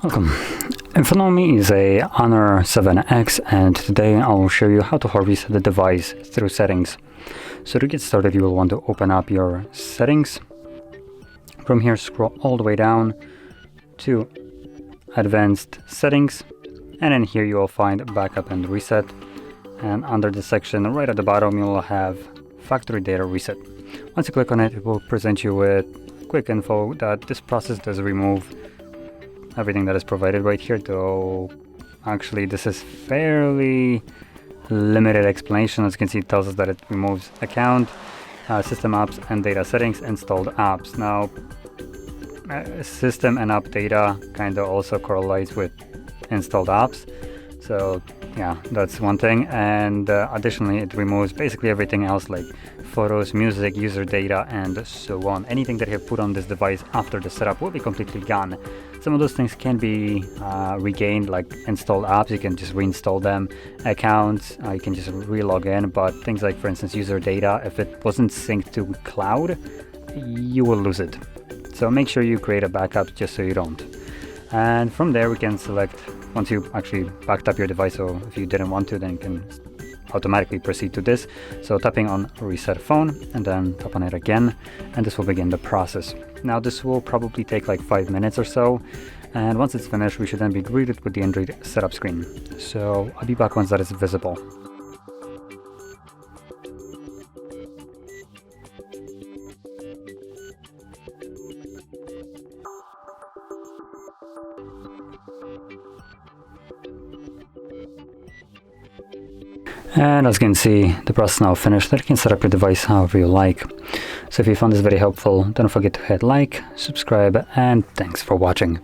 Welcome. In front of me is a Honor 7X, and today I will show you how to hard reset the device through settings. So to get started, you will want to open up your settings. From here, scroll all the way down to Advanced Settings, and in here you will find Backup and Reset. And under this section, right at the bottom, you will have Factory Data Reset. Once you click on it, it will present you with quick info that this process does remove everything that is provided right here, though actually this is fairly limited explanation. As you can see, it tells us that it removes account, system apps and data settings, installed apps. Now system and app data kind of also correlates with installed apps, so yeah, that's one thing. And additionally, it removes basically everything else like photos, music, user data, and so on. Anything that you have put on this device after the setup will be completely gone. Some of those things can be regained, like installed apps, you can just reinstall them. Accounts, you can just re-log in, but things like, for instance, user data, if it wasn't synced to cloud, you will lose it. So make sure you create a backup just so you don't. And from there we can select, once you actually backed up your device, so if you didn't want to, then you can automatically proceed to this. So tapping on reset phone and then tap on it again, and this will begin the process. Now this will probably take like 5 minutes or so, and once it's finished we should then be greeted with the Android setup screen. So I'll be back once that is visible. And as you can see, the process now finished. That you can set up your device however you like. So if you found this very helpful, don't forget to hit like, subscribe, and thanks for watching.